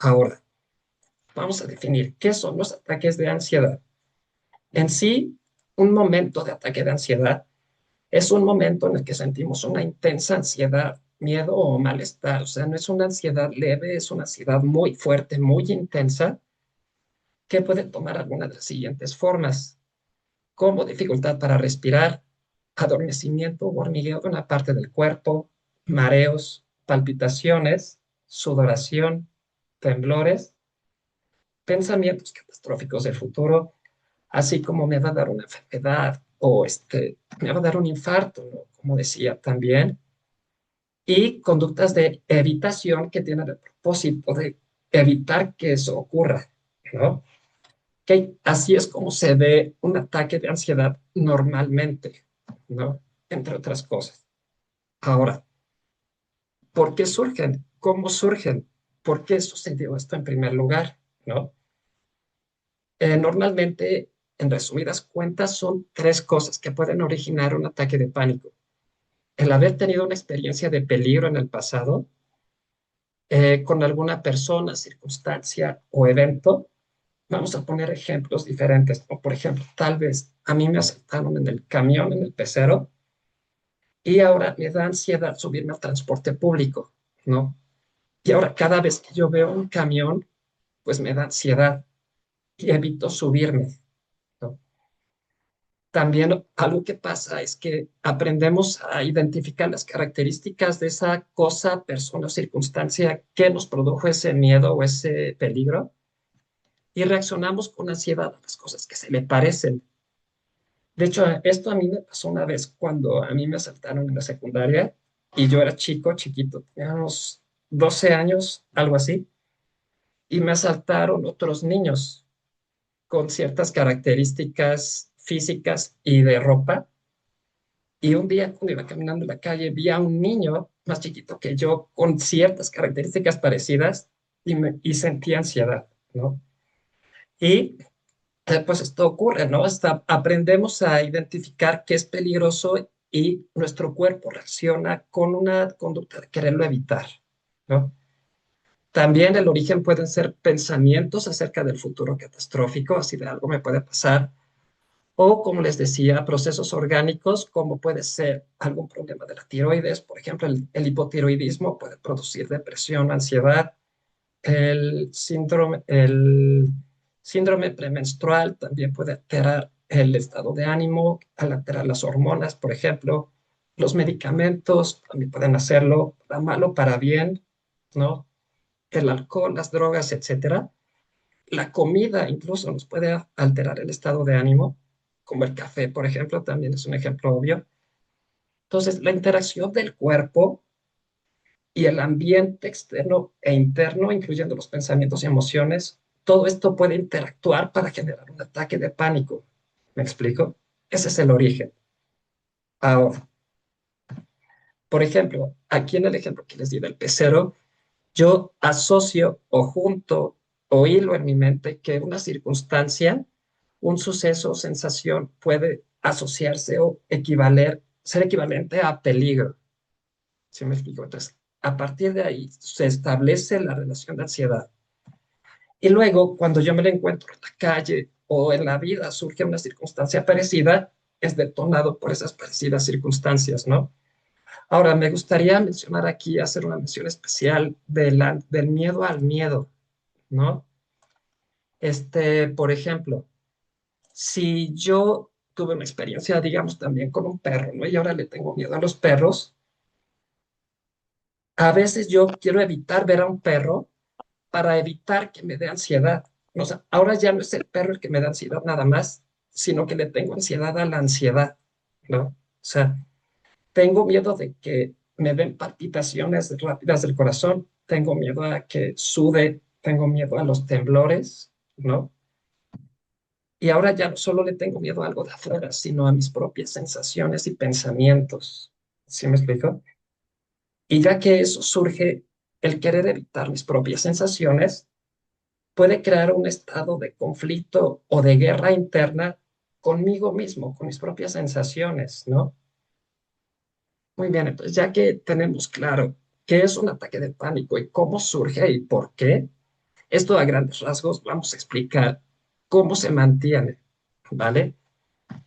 Ahora, vamos a definir qué son los ataques de ansiedad. En sí, un momento de ataque de ansiedad es un momento en el que sentimos una intensa ansiedad, miedo o malestar. O sea, no es una ansiedad leve, es una ansiedad muy fuerte, muy intensa, que puede tomar alguna de las siguientes formas, como dificultad para respirar, adormecimiento o hormigueo de una parte del cuerpo, mareos, palpitaciones, sudoración, temblores, pensamientos catastróficos del futuro, así como me va a dar una enfermedad o me va a dar un infarto, ¿no? Como decía también, y conductas de evitación que tienen el propósito de evitar que eso ocurra, ¿no? Que así es como se ve un ataque de ansiedad normalmente, ¿no? Entre otras cosas. Ahora, ¿por qué surgen? ¿Cómo surgen? ¿Por qué sucedió esto en primer lugar? ¿No? Normalmente, en resumidas cuentas, son tres cosas que pueden originar un ataque de pánico. El haber tenido una experiencia de peligro en el pasado, con alguna persona, circunstancia o evento. Vamos a poner ejemplos diferentes. O, por ejemplo, tal vez a mí me asaltaron en el camión, en el pecero, y ahora me da ansiedad subirme al transporte público, ¿no? Y ahora cada vez que yo veo un camión, pues me da ansiedad y evito subirme, ¿no? También algo que pasa es que aprendemos a identificar las características de esa cosa, persona o circunstancia que nos produjo ese miedo o ese peligro y reaccionamos con ansiedad a las cosas que se le parecen. De hecho, esto a mí me pasó una vez cuando a mí me asaltaron en la secundaria y yo era chico, chiquito, tenía unos 12 años, algo así, y me asaltaron otros niños con ciertas características físicas y de ropa. Y un día cuando iba caminando en la calle vi a un niño más chiquito que yo con ciertas características parecidas y sentí ansiedad, ¿no? Y pues esto ocurre, ¿no? Hasta aprendemos a identificar qué es peligroso y nuestro cuerpo reacciona con una conducta de quererlo evitar, ¿no? También el origen pueden ser pensamientos acerca del futuro catastrófico, así de algo me puede pasar, o como les decía, procesos orgánicos, como puede ser algún problema de la tiroides, por ejemplo, el hipotiroidismo puede producir depresión, ansiedad, el síndrome premenstrual también puede alterar el estado de ánimo, al alterar las hormonas, por ejemplo. Los medicamentos también pueden hacerlo para mal o para bien, ¿no? El alcohol, las drogas, etcétera. La comida incluso nos puede alterar el estado de ánimo, como el café, por ejemplo, también es un ejemplo obvio. Entonces, la interacción del cuerpo y el ambiente externo e interno, incluyendo los pensamientos y emociones, todo esto puede interactuar para generar un ataque de pánico. ¿Me explico? Ese es el origen. Ahora, por ejemplo, aquí en el ejemplo que les di del pecero, yo asocio o junto o hilo en mi mente que una circunstancia, un suceso o sensación puede asociarse o ser equivalente a peligro. ¿Sí me explico? Entonces, a partir de ahí se establece la relación de ansiedad. Y luego, cuando yo me la encuentro en la calle o en la vida, surge una circunstancia parecida, es detonado por esas parecidas circunstancias, ¿no? Ahora, me gustaría mencionar aquí, hacer una mención especial del miedo al miedo, ¿no? Por ejemplo, si yo tuve una experiencia, digamos, también con un perro, ¿no? Y ahora le tengo miedo a los perros, a veces yo quiero evitar ver a un perro para evitar que me dé ansiedad. O sea, ahora ya no es el perro el que me da ansiedad nada más, sino que le tengo ansiedad a la ansiedad, ¿no? O sea, tengo miedo de que me den palpitaciones rápidas del corazón, tengo miedo a que sude, tengo miedo a los temblores, ¿no? Y ahora ya no solo le tengo miedo a algo de afuera, sino a mis propias sensaciones y pensamientos. ¿Sí me explico? Y ya que eso surge, el querer evitar mis propias sensaciones puede crear un estado de conflicto o de guerra interna conmigo mismo, con mis propias sensaciones, ¿no? Muy bien, entonces ya que tenemos claro qué es un ataque de pánico y cómo surge y por qué, Esto a grandes rasgos vamos a explicar cómo se mantiene, ¿vale?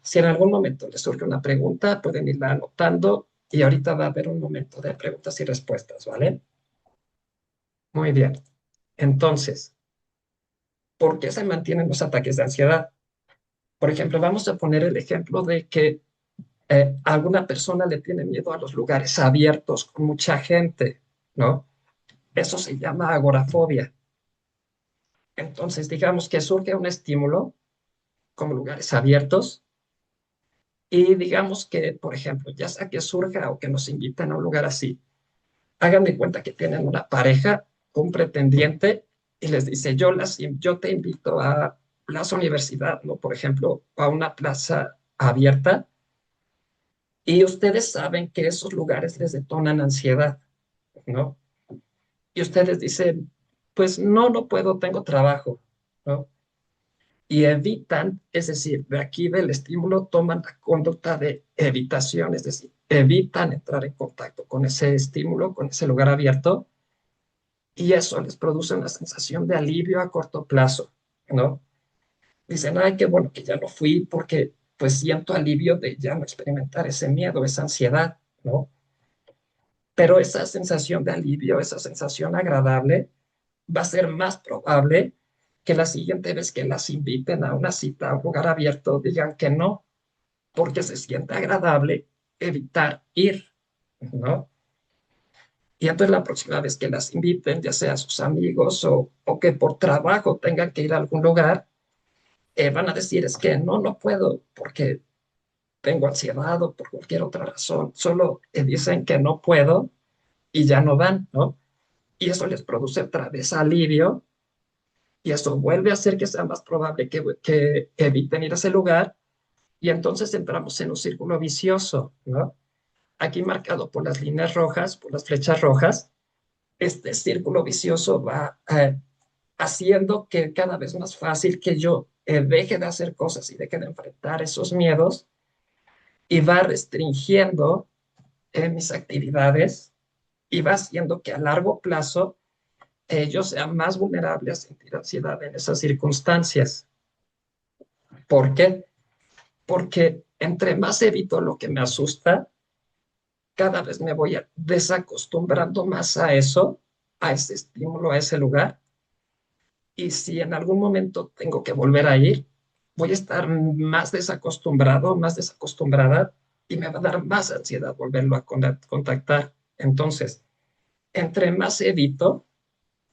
Si en algún momento les surge una pregunta, pueden irla anotando y ahorita va a haber un momento de preguntas y respuestas, ¿vale? Muy bien. Entonces, ¿por qué se mantienen los ataques de ansiedad? Por ejemplo, vamos a poner el ejemplo de que alguna persona le tiene miedo a los lugares abiertos con mucha gente, ¿no? Eso se llama agorafobia. Entonces, digamos que surge un estímulo como lugares abiertos y digamos que, por ejemplo, ya sea que surja o que nos inviten a un lugar así, hagan de cuenta que tienen una pareja, un pretendiente, y les dice, yo te invito a Plaza Universidad, ¿no? Por ejemplo, a una plaza abierta, y ustedes saben que esos lugares les detonan ansiedad, ¿no? Y ustedes dicen, pues no, no puedo, tengo trabajo, ¿no? Y evitan, es decir, de aquí del estímulo toman la conducta de evitación, es decir, evitan entrar en contacto con ese estímulo, con ese lugar abierto, y eso les produce una sensación de alivio a corto plazo, ¿no? Dicen, ay, qué bueno que ya no fui porque pues siento alivio de ya no experimentar ese miedo, esa ansiedad, ¿no? Pero esa sensación de alivio, esa sensación agradable, va a ser más probable que la siguiente vez que las inviten a una cita a un lugar abierto digan que no, porque se siente agradable evitar ir, ¿no? Y entonces la próxima vez que las inviten, ya sea a sus amigos o que por trabajo tengan que ir a algún lugar, van a decir es que no, no puedo porque tengo ansiedad o por cualquier otra razón. Solo dicen que no puedo y ya no van, ¿no? Y eso les produce otra vez alivio y eso vuelve a hacer que sea más probable que eviten ir a ese lugar y entonces entramos en un círculo vicioso, ¿no? Aquí marcado por las líneas rojas, por las flechas rojas, este círculo vicioso va haciendo que cada vez más fácil que yo deje de hacer cosas y deje de enfrentar esos miedos y va restringiendo mis actividades y va haciendo que a largo plazo yo sea más vulnerable a sentir ansiedad en esas circunstancias. ¿Por qué? Porque entre más evito lo que me asusta, cada vez me voy desacostumbrando más a eso, a ese estímulo, a ese lugar. Y si en algún momento tengo que volver a ir, voy a estar más desacostumbrado, más desacostumbrada y me va a dar más ansiedad volverlo a contactar. Entonces, entre más evito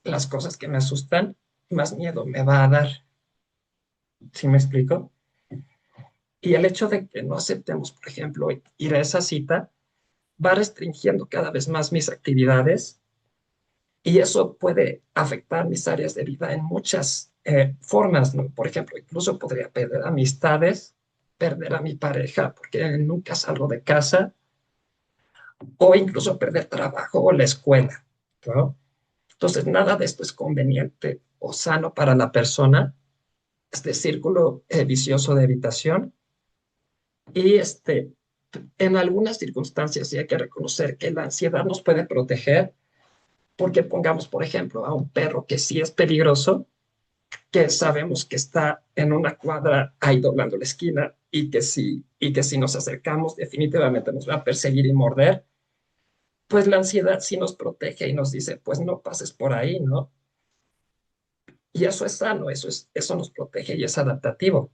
las cosas que me asustan, más miedo me va a dar. ¿Sí me explico? Y el hecho de que no aceptemos, por ejemplo, ir a esa cita, va restringiendo cada vez más mis actividades y eso puede afectar mis áreas de vida en muchas formas, ¿no? Por ejemplo, incluso podría perder amistades, perder a mi pareja porque nunca salgo de casa o incluso perder trabajo o la escuela, ¿no? Entonces, nada de esto es conveniente o sano para la persona, este círculo vicioso de evitación. Y en algunas circunstancias sí hay que reconocer que la ansiedad nos puede proteger, porque pongamos, por ejemplo, a un perro que sí es peligroso, que sabemos que está en una cuadra ahí doblando la esquina y que si nos acercamos definitivamente nos va a perseguir y morder, pues la ansiedad sí nos protege y nos dice, pues no pases por ahí, ¿no? Y eso es sano, eso nos protege y es adaptativo.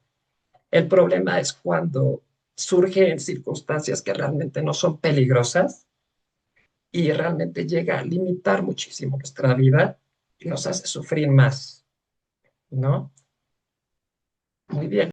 El problema es cuando surge en circunstancias que realmente no son peligrosas y realmente llega a limitar muchísimo nuestra vida y nos hace sufrir más, ¿no? Muy bien.